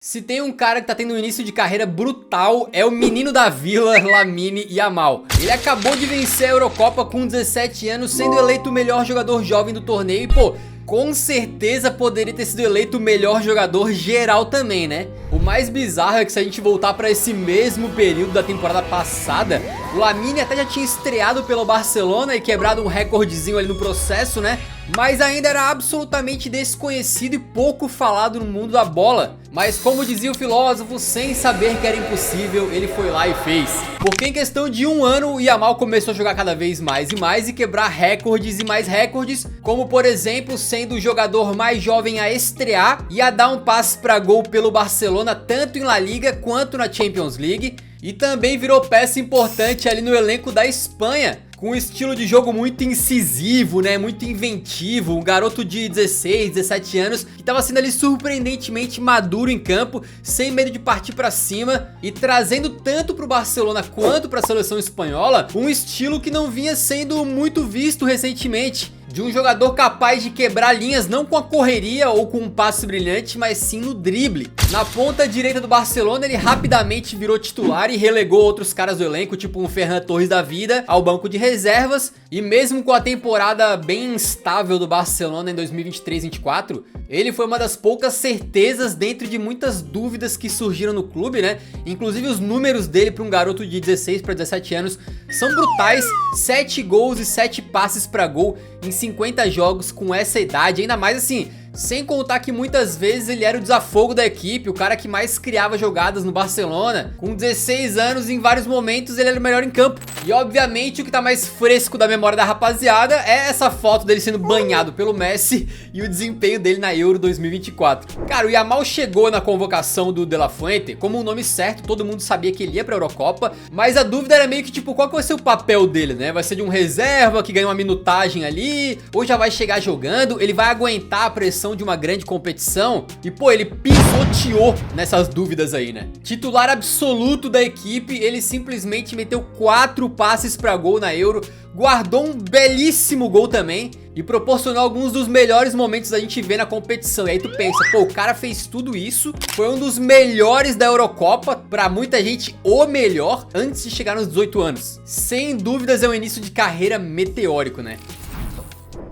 Se tem um cara que tá tendo um início de carreira brutal, é o menino da vila, Lamine Yamal. Ele acabou de vencer a Eurocopa com 17 anos, sendo eleito o melhor jogador jovem do torneio e, pô, com certeza poderia ter sido eleito o melhor jogador geral também, né? O mais bizarro é que se a gente voltar para esse mesmo período da temporada passada, o Lamine até já tinha estreado pelo Barcelona e quebrado um recordezinho ali no processo, né? Mas ainda era absolutamente desconhecido e pouco falado no mundo da bola. Mas como dizia o filósofo, sem saber que era impossível, ele foi lá e fez. Porque em questão de um ano, o Yamal começou a jogar cada vez mais e quebrar recordes e mais recordes, como por exemplo, sendo o jogador mais jovem a estrear e a dar um passe para gol pelo Barcelona, tanto em La Liga quanto na Champions League. E também virou peça importante ali no elenco da Espanha, com um estilo de jogo muito incisivo, né, muito inventivo, um garoto de 16, 17 anos que estava sendo ali surpreendentemente maduro em campo, sem medo de partir para cima e trazendo tanto para o Barcelona quanto para a seleção espanhola um estilo que não vinha sendo muito visto recentemente. De um jogador capaz de quebrar linhas não com a correria ou com um passe brilhante, mas sim no drible. Na ponta direita do Barcelona, ele rapidamente virou titular e relegou outros caras do elenco, tipo um Ferran Torres da vida, ao banco de reservas. E mesmo com a temporada bem instável do Barcelona em 2023-24, ele foi uma das poucas certezas dentro de muitas dúvidas que surgiram no clube, né? Inclusive os números dele para um garoto de 16 para 17 anos são brutais, 7 gols e 7 passes para gol em 50 jogos com essa idade, ainda mais assim, sem contar que muitas vezes ele era o desafogo da equipe, o cara que mais criava jogadas no Barcelona. Com 16 anos, em vários momentos ele era o melhor em campo. E obviamente o que tá mais fresco da memória da rapaziada é essa foto dele sendo banhado pelo Messi e o desempenho dele na Euro 2024. Cara, o Yamal chegou na convocação do De La Fuente como um nome certo, todo mundo sabia que ele ia pra Eurocopa, mas a dúvida era meio que tipo, qual que vai ser o papel dele, né? Vai ser de um reserva que ganha uma minutagem ali, ou já vai chegar jogando, ele vai aguentar a pressão de uma grande competição? E pô, ele pisoteou nessas dúvidas aí, né? Titular absoluto da equipe, ele simplesmente meteu 4 passes pra gol na Euro, guardou um belíssimo gol também e proporcionou alguns dos melhores momentos da gente ver na competição. E aí tu pensa, pô, o cara fez tudo isso, foi um dos melhores da Eurocopa, pra muita gente o melhor, antes de chegar nos 18 anos. Sem dúvidas é um início de carreira meteórico, né?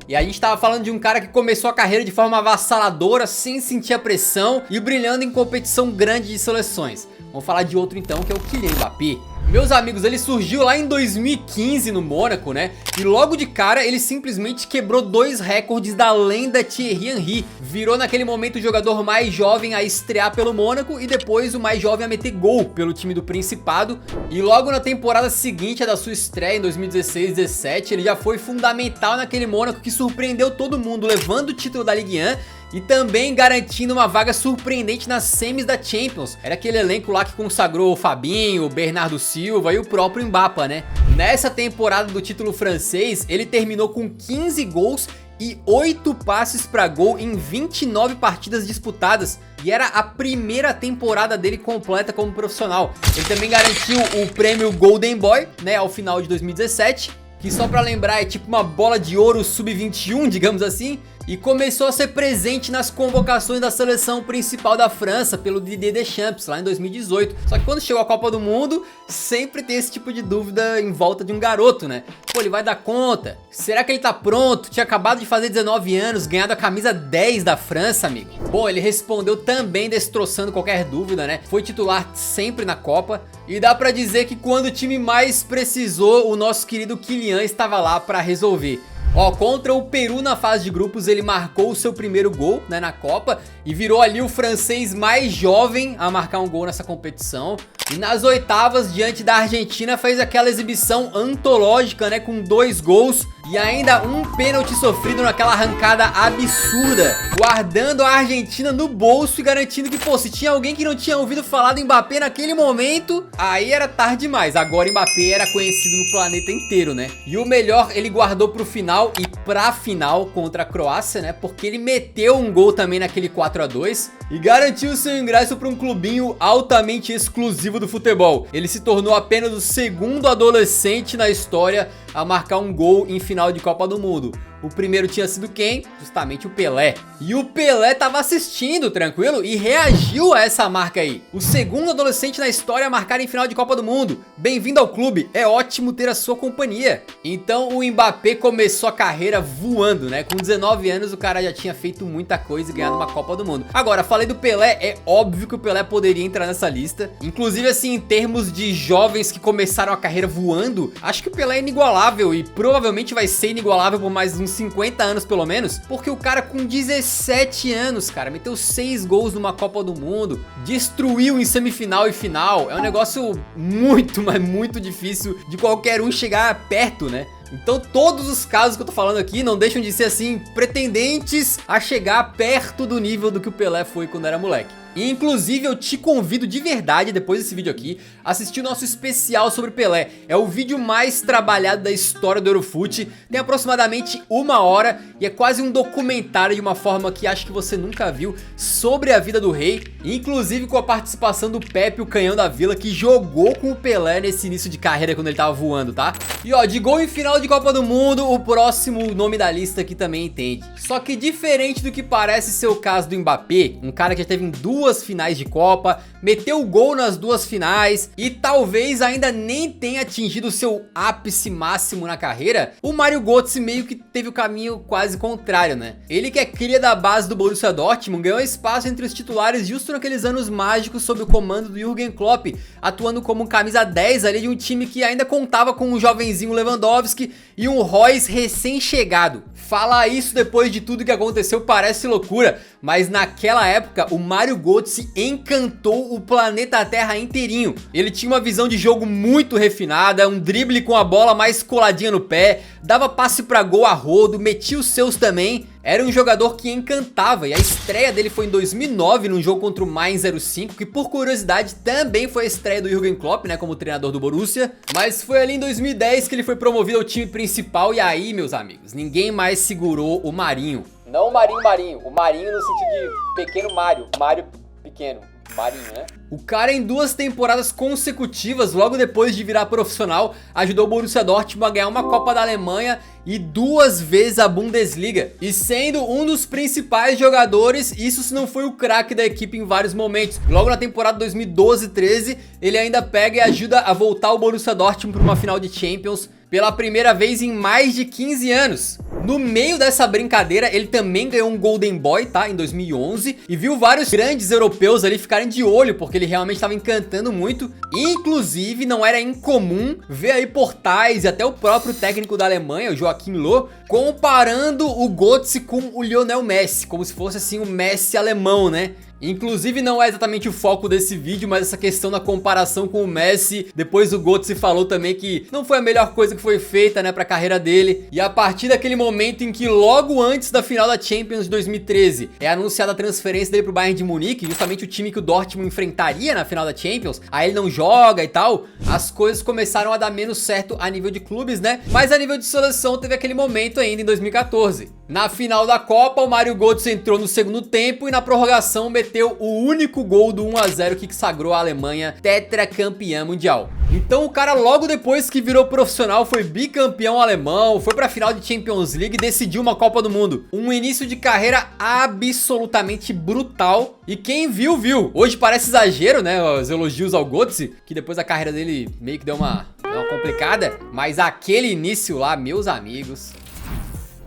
E a gente tava falando de um cara que começou a carreira de forma avassaladora, sem sentir a pressão e brilhando em competição grande de seleções. Vamos falar de outro então, que é o Kylian Mbappé. Meus amigos, ele surgiu lá em 2015 no Mônaco, né? E logo de cara ele simplesmente quebrou 2 recordes da lenda Thierry Henry. Virou naquele momento o jogador mais jovem a estrear pelo Mônaco e depois o mais jovem a meter gol pelo time do Principado. E logo na temporada seguinte, a da sua estreia em 2016-17, ele já foi fundamental naquele Mônaco que surpreendeu todo mundo, levando o título da Ligue 1 e também garantindo uma vaga surpreendente nas semis da Champions. Era aquele elenco lá que consagrou o Fabinho, o Bernardo Silva e o próprio Mbappé, né? Nessa temporada do título francês, ele terminou com 15 gols e 8 passes para gol em 29 partidas disputadas. E era a primeira temporada dele completa como profissional. Ele também garantiu o prêmio Golden Boy, né, ao final de 2017. Que só pra lembrar é tipo uma bola de ouro sub-21, digamos assim. E começou a ser presente nas convocações da seleção principal da França pelo Didier Deschamps lá em 2018. Só que quando chegou a Copa do Mundo, sempre tem esse tipo de dúvida em volta de um garoto, né? Pô, ele vai dar conta? Será que ele tá pronto? Tinha acabado de fazer 19 anos, ganhado a camisa 10 da França, amigo. Bom, ele respondeu também destroçando qualquer dúvida, né? Foi titular sempre na Copa. E dá pra dizer que quando o time mais precisou, o nosso querido Kylian estava lá pra resolver. Ó, contra o Peru na fase de grupos, ele marcou o seu primeiro gol, né, na Copa e virou ali o francês mais jovem a marcar um gol nessa competição. E nas oitavas, diante da Argentina, fez aquela exibição antológica, né, com 2 gols e ainda um pênalti sofrido naquela arrancada absurda, guardando a Argentina no bolso e garantindo que, pô, se tinha alguém que não tinha ouvido falar do Mbappé naquele momento, aí era tarde demais. Agora Mbappé era conhecido no planeta inteiro, né? E o melhor, ele guardou pro final e pra final contra a Croácia, né? Porque ele meteu um gol também naquele 4-2 e garantiu seu ingresso para um clubinho altamente exclusivo do futebol. Ele se tornou apenas o segundo adolescente na história a marcar um gol em final de Copa do Mundo. O primeiro tinha sido quem? Justamente o Pelé. E o Pelé tava assistindo, tranquilo? E reagiu a essa marca aí. O segundo adolescente na história a marcar em final de Copa do Mundo. Bem-vindo ao clube, é ótimo ter a sua companhia. Então o Mbappé começou a carreira voando, né? Com 19 anos o cara já tinha feito muita coisa e ganhado uma Copa do Mundo. Agora, falei do Pelé, é óbvio que o Pelé poderia entrar nessa lista. Inclusive assim, em termos de jovens que começaram a carreira voando, acho que o Pelé é inigualável e provavelmente vai ser inigualável por mais uns 50 anos pelo menos, porque o cara com 17 anos, cara, meteu 6 gols numa Copa do Mundo, destruiu em semifinal e final. É um negócio muito, mas muito difícil de qualquer um chegar perto, né? Então todos os casos que eu tô falando aqui não deixam de ser assim, pretendentes a chegar perto do nível do que o Pelé foi quando era moleque. E inclusive eu te convido de verdade, depois desse vídeo aqui, a assistir o nosso especial sobre Pelé. É o vídeo mais trabalhado da história do Eurofut, tem aproximadamente 1 hora e é quase um documentário de uma forma que acho que você nunca viu sobre a vida do rei, inclusive com a participação do Pepe, o canhão da vila, que jogou com o Pelé nesse início de carreira quando ele tava voando, tá? E ó, de gol em final de Copa do Mundo, o próximo nome da lista aqui também entende. Só que diferente do que parece ser o caso do Mbappé, um cara que já teve em 2 finais de Copa, meteu gol nas 2 finais e talvez ainda nem tenha atingido seu ápice máximo na carreira, o Mario Götze meio que teve o caminho quase contrário, né? Ele que é cria da base do Borussia Dortmund, ganhou espaço entre os titulares justo naqueles anos mágicos sob o comando do Jürgen Klopp, atuando como camisa 10 ali de um time que ainda contava com um jovenzinho Lewandowski e um Royce recém-chegado. Falar isso depois de tudo que aconteceu parece loucura, mas naquela época o Mario Götze encantou o planeta Terra inteirinho. Ele tinha uma visão de jogo muito refinada, um drible com a bola mais coladinha no pé, dava passe pra gol a rodo, metia os seus também. Era um jogador que encantava e a estreia dele foi em 2009 num jogo contra o Mainz 05, que por curiosidade também foi a estreia do Jürgen Klopp, né, como treinador do Borussia. Mas foi ali em 2010 que ele foi promovido ao time principal e aí, meus amigos, ninguém mais segurou o Marinho. Não o Marinho, o Marinho no sentido de pequeno Mario pequeno. Marinho, né? O cara em 2 temporadas consecutivas, logo depois de virar profissional, ajudou o Borussia Dortmund a ganhar uma Copa da Alemanha e 2 vezes a Bundesliga. E sendo um dos principais jogadores, isso se não foi o craque da equipe em vários momentos. Logo na temporada 2012-13, ele ainda pega e ajuda a voltar o Borussia Dortmund para uma final de Champions pela primeira vez em mais de 15 anos. No meio dessa brincadeira, ele também ganhou um Golden Boy, tá? Em 2011. E viu vários grandes europeus ali ficarem de olho, porque ele realmente estava encantando muito. Inclusive, não era incomum ver aí portais e até o próprio técnico da Alemanha, o Joachim Löw, comparando o Götze com o Lionel Messi, como se fosse assim o Messi alemão, né? Inclusive não é exatamente o foco desse vídeo, mas essa questão da comparação com o Messi. Depois o Götze falou também que não foi a melhor coisa que foi feita, né, pra carreira dele. E a partir daquele momento em que logo antes da final da Champions de 2013 é anunciada a transferência dele pro Bayern de Munique, justamente o time que o Dortmund enfrentaria na final da Champions, aí ele não joga e tal, as coisas começaram a dar menos certo a nível de clubes, né? Mas a nível de seleção teve aquele momento ainda em 2014. Na final da Copa, o Mario Götze entrou no segundo tempo e na prorrogação meteu o único gol do 1 a 0 que sagrou a Alemanha tetracampeã mundial. Então o cara logo depois que virou profissional foi bicampeão alemão, foi pra final de Champions League e decidiu uma Copa do Mundo. Um início de carreira absolutamente brutal e quem viu, viu. Hoje parece exagero, né, os elogios ao Götze, que depois a carreira dele meio que deu uma complicada, mas aquele início lá, meus amigos...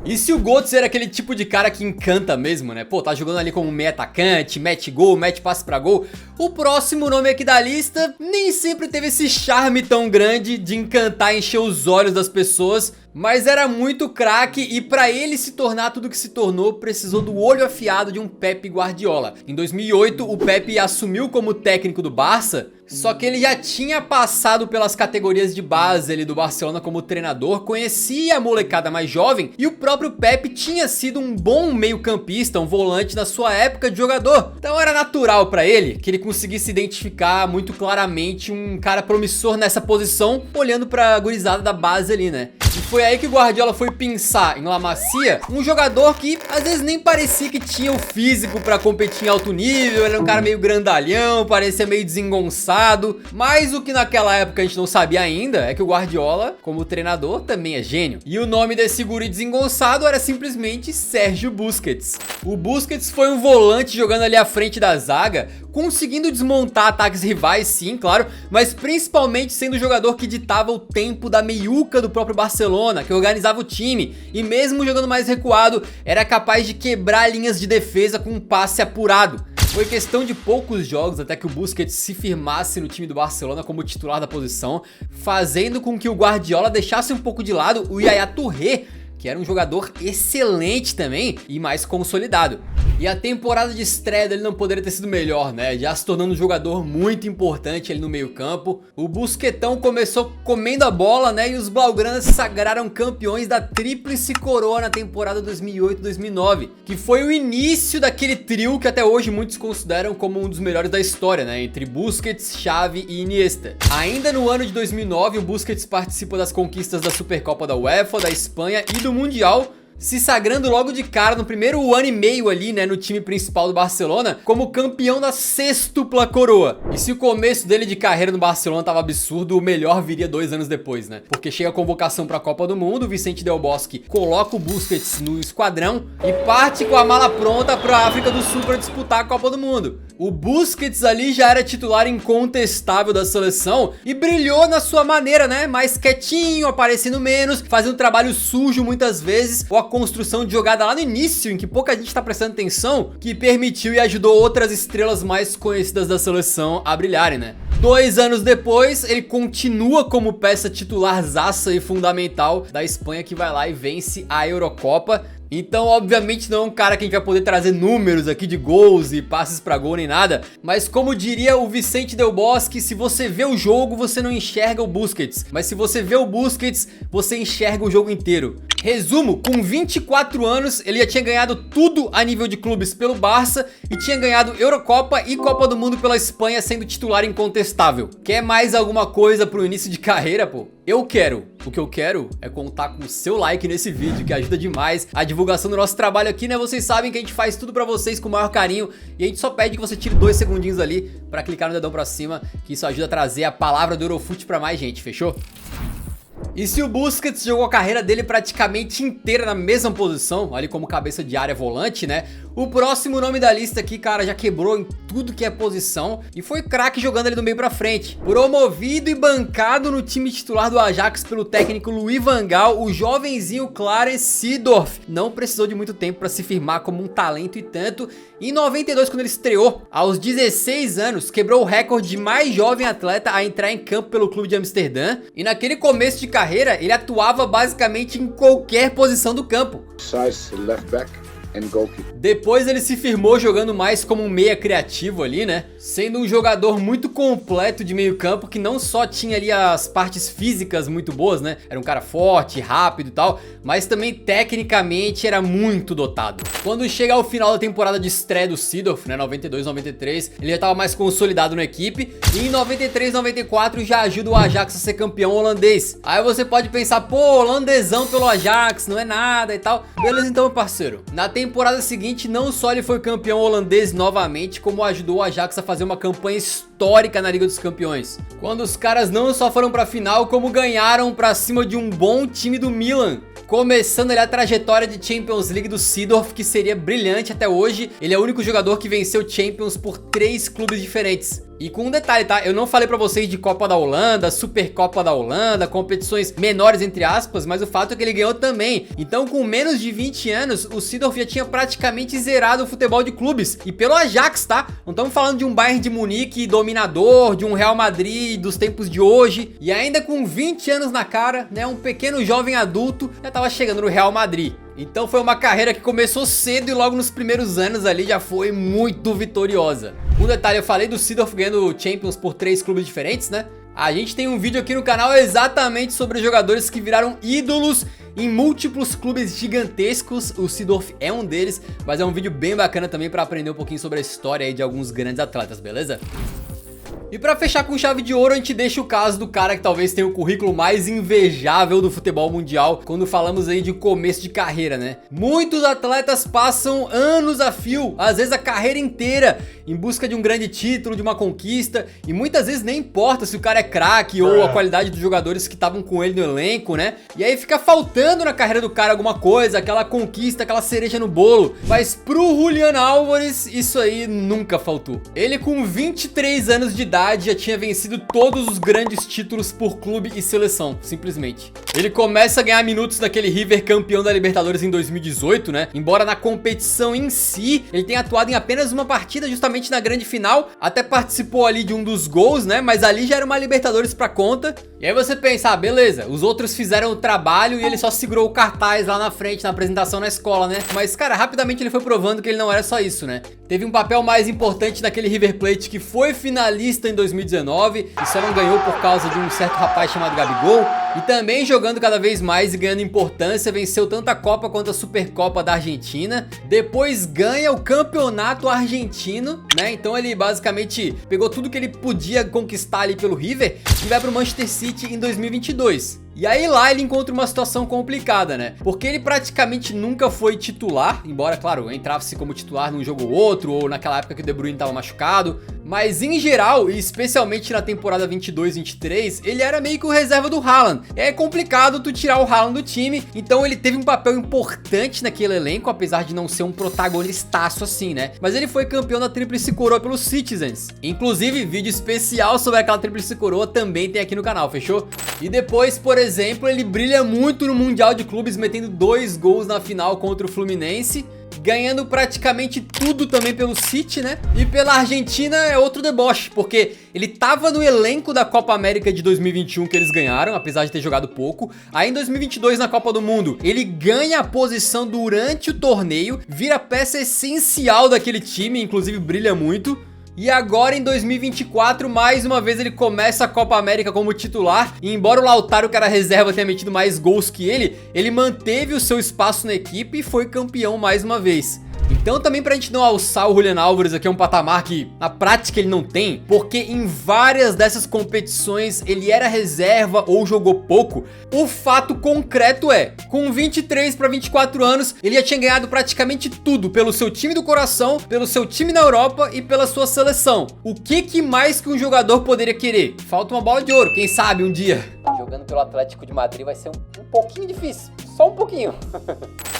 E se o Götze era aquele tipo de cara que encanta mesmo, né? Pô, tá jogando ali como meio atacante, mete gol, mete passe pra gol. O próximo nome aqui da lista nem sempre teve esse charme tão grande de encantar e encher os olhos das pessoas, mas era muito craque e pra ele se tornar tudo que se tornou, precisou do olho afiado de um Pep Guardiola. Em 2008, o Pep assumiu como técnico do Barça, só que ele já tinha passado pelas categorias de base ali do Barcelona como treinador, conhecia a molecada mais jovem e o próprio Pep tinha sido um bom meio-campista, um volante na sua época de jogador. Então era natural pra ele que ele conseguisse identificar muito claramente um cara promissor nessa posição, olhando pra gurizada da base ali, né? E foi foi aí que o Guardiola foi pensar em La Masia, um jogador que às vezes nem parecia que tinha o físico pra competir em alto nível, ele era um cara meio grandalhão, parecia meio desengonçado, mas o que naquela época a gente não sabia ainda é que o Guardiola, como treinador, também é gênio. E o nome desse guri desengonçado era simplesmente Sérgio Busquets. O Busquets foi um volante jogando ali à frente da zaga, conseguindo desmontar ataques rivais, sim, claro, mas principalmente sendo o jogador que ditava o tempo da meiuca do próprio Barcelona, que organizava o time, e mesmo jogando mais recuado, era capaz de quebrar linhas de defesa com um passe apurado. Foi questão de poucos jogos até que o Busquets se firmasse no time do Barcelona como titular da posição, fazendo com que o Guardiola deixasse um pouco de lado o Yaya Touré, que era um jogador excelente também e mais consolidado. E a temporada de estreia dele não poderia ter sido melhor, né? Já se tornando um jogador muito importante ali no meio campo. O Busquetão começou comendo a bola, né? E os blaugranas se sagraram campeões da tríplice coroa na temporada 2008-2009, que foi o início daquele trio que até hoje muitos consideram como um dos melhores da história, né? Entre Busquets, Xavi e Iniesta. Ainda no ano de 2009, o Busquets participa das conquistas da Supercopa da UEFA, da Espanha e do Mundial, se sagrando logo de cara no primeiro ano e meio ali, né, no time principal do Barcelona, como campeão da sextupla coroa. E se o começo dele de carreira no Barcelona tava absurdo, o melhor viria 2 anos depois, né? Porque chega a convocação pra Copa do Mundo, o Vicente Del Bosque coloca o Busquets no esquadrão e parte com a mala pronta pra África do Sul pra disputar a Copa do Mundo. O Busquets ali já era titular incontestável da seleção e brilhou na sua maneira, né? Mais quietinho, aparecendo menos, fazendo trabalho sujo muitas vezes, ou a construção de jogada lá no início, em que pouca gente tá prestando atenção, que permitiu e ajudou outras estrelas mais conhecidas da seleção a brilharem, né? 2 anos depois, ele continua como peça titularzaça e fundamental da Espanha, que vai lá e vence a Eurocopa. Então, obviamente, não é um cara que a gente vai poder trazer números aqui de gols e passes pra gol nem nada, mas como diria o Vicente Del Bosque, se você vê o jogo, você não enxerga o Busquets, mas se você vê o Busquets, você enxerga o jogo inteiro. Resumo, com 24 anos, ele já tinha ganhado tudo a nível de clubes pelo Barça e tinha ganhado Eurocopa e Copa do Mundo pela Espanha, sendo titular incontestável. Quer mais alguma coisa pro início de carreira, pô? Eu quero. O que eu quero é contar com o seu like nesse vídeo, que ajuda demais a divulgação do nosso trabalho aqui, né? Vocês sabem que a gente faz tudo pra vocês com o maior carinho e a gente só pede que você tire 2 segundinhos ali pra clicar no dedão pra cima, que isso ajuda a trazer a palavra do Eurofute pra mais gente, fechou? E se o Busquets jogou a carreira dele praticamente inteira na mesma posição, ali como cabeça de área volante, né? O próximo nome da lista aqui, cara, já quebrou em tudo que é posição e foi craque jogando ali do meio pra frente. Promovido e bancado no time titular do Ajax pelo técnico Louis van Gaal, o jovenzinho Clarence Seedorf não precisou de muito tempo pra se firmar como um talento e tanto. Em 92, quando ele estreou, aos 16 anos, quebrou o recorde de mais jovem atleta a entrar em campo pelo clube de Amsterdã. E naquele começo de carreira, ele atuava basicamente em qualquer posição do campo. Left back and goalkeeper. Depois ele se firmou jogando mais como um meia criativo ali, né? Sendo um jogador muito completo de meio campo, que não só tinha ali as partes físicas muito boas, né? Era um cara forte, rápido e tal, mas também tecnicamente era muito dotado. Quando chega ao final da temporada de estreia do Seedorf, né? 92-93, ele já estava mais consolidado na equipe. E em 93-94 já ajuda o Ajax a ser campeão holandês. Aí você pode pensar, pô, holandesão pelo Ajax, não é nada e tal. Beleza então, meu parceiro. Na temporada seguinte, não só ele foi campeão holandês novamente, como ajudou o Ajax a fazer uma campanha histórica na Liga dos Campeões. Quando os caras não só foram pra final, como ganharam pra cima de um bom time do Milan. Começando ali a trajetória de Champions League do Seedorf, que seria brilhante até hoje. Ele é o único jogador que venceu Champions por 3 clubes diferentes. E com um detalhe, tá? Eu não falei pra vocês de Copa da Holanda, Supercopa da Holanda, competições menores entre aspas, mas o fato é que ele ganhou também. Então, com menos de 20 anos, o Seedorf já tinha praticamente zerado o futebol de clubes. E pelo Ajax, tá? Não estamos falando de um Bayern de Munique dominador, de um Real Madrid dos tempos de hoje. E ainda com 20 anos na cara, né? Um pequeno jovem adulto já tava chegando no Real Madrid. Então foi uma carreira que começou cedo e logo nos primeiros anos ali já foi muito vitoriosa. Um detalhe, eu falei do Seedorf ganhando Champions por 3 clubes diferentes, né? A gente tem um vídeo aqui no canal exatamente sobre os jogadores que viraram ídolos em múltiplos clubes gigantescos. O Seedorf é um deles, mas é um vídeo bem bacana também para aprender um pouquinho sobre a história aí de alguns grandes atletas, beleza? E pra fechar com chave de ouro, a gente deixa o caso do cara que talvez tenha o currículo mais invejável do futebol mundial quando falamos aí de começo de carreira, né? Muitos atletas passam anos a fio, às vezes a carreira inteira, em busca de um grande título, de uma conquista, e muitas vezes nem importa se o cara é craque ou a qualidade dos jogadores que estavam com ele no elenco, né? E aí fica faltando na carreira do cara alguma coisa, aquela conquista, aquela cereja no bolo. Mas pro Julián Álvares, isso aí nunca faltou. Ele com 23 anos de idade já tinha vencido todos os grandes títulos por clube e seleção, simplesmente. Ele começa a ganhar minutos naquele River campeão da Libertadores em 2018, né? Embora na competição em si, ele tenha atuado em apenas uma partida, justamente na grande final, até participou ali de um dos gols, né? Mas ali já era uma Libertadores pra conta. E aí você pensa, ah, beleza, os outros fizeram o trabalho e ele só segurou o cartaz lá na frente, na apresentação na escola, né? Mas, cara, rapidamente ele foi provando que ele não era só isso, né? Teve um papel mais importante naquele River Plate que foi finalista em 2019 e só não ganhou por causa de um certo rapaz chamado Gabigol. E também jogando cada vez mais e ganhando importância, venceu tanto a Copa quanto a Supercopa da Argentina. Depois ganha o Campeonato Argentino, né? Então ele basicamente pegou tudo que ele podia conquistar ali pelo River e vai pro Manchester City em 2022. E aí lá ele encontra uma situação complicada, né? Porque ele praticamente nunca foi titular, embora, claro, entrasse como titular num jogo ou outro, ou naquela época que o De Bruyne tava machucado. Mas em geral, e especialmente na temporada 22-23, ele era meio que o reserva do Haaland. É complicado tu tirar o Haaland do time, então ele teve um papel importante naquele elenco, apesar de não ser um protagonistaço assim, né? Mas ele foi campeão da Tríplice Coroa pelos Citizens. Inclusive, vídeo especial sobre aquela Tríplice Coroa também tem aqui no canal, fechou? E depois, por exemplo, ele brilha muito no Mundial de Clubes, metendo 2 gols na final contra o Fluminense, ganhando praticamente tudo também pelo City, né? E pela Argentina é outro deboche, porque ele tava no elenco da Copa América de 2021 que eles ganharam, apesar de ter jogado pouco. Aí em 2022 na Copa do Mundo, ele ganha a posição durante o torneio, vira peça essencial daquele time, inclusive brilha muito. E agora em 2024, mais uma vez ele começa a Copa América como titular. E embora o Lautaro, que era reserva, tenha metido mais gols que ele manteve o seu espaço na equipe e foi campeão mais uma vez. Então também pra gente não alçar o Julián Álvares aqui é um patamar que na prática ele não tem, porque em várias dessas competições ele era reserva ou jogou pouco. O fato concreto é, com 23 para 24 anos, ele já tinha ganhado praticamente tudo pelo seu time do coração, pelo seu time na Europa e pela sua seleção. O que mais que um jogador poderia querer? Falta uma bola de ouro, quem sabe um dia. Jogando pelo Atlético de Madrid vai ser um pouquinho difícil, só um pouquinho.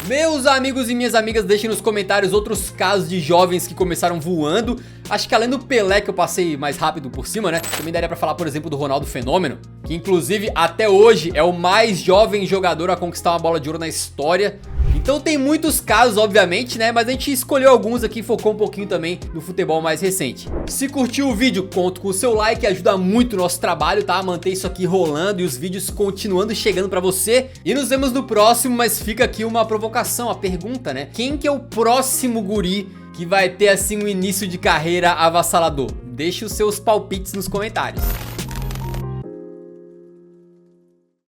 Meus amigos e minhas amigas, deixem nos comentários outros casos de jovens que começaram voando. Acho que além do Pelé, que eu passei mais rápido por cima, né? Também daria pra falar, por exemplo, do Ronaldo Fenômeno, que inclusive até hoje é o mais jovem jogador a conquistar uma bola de ouro na história. Então tem muitos casos, obviamente, né? Mas a gente escolheu alguns aqui e focou um pouquinho também no futebol mais recente. Se curtiu o vídeo, conto com o seu like, ajuda muito o nosso trabalho, tá? Manter isso aqui rolando e os vídeos continuando chegando pra você. E nos vemos no próximo, mas fica aqui uma provocação, a pergunta, né? Quem que é o próximo guri que vai ter, assim, um início de carreira avassalador? Deixe os seus palpites nos comentários.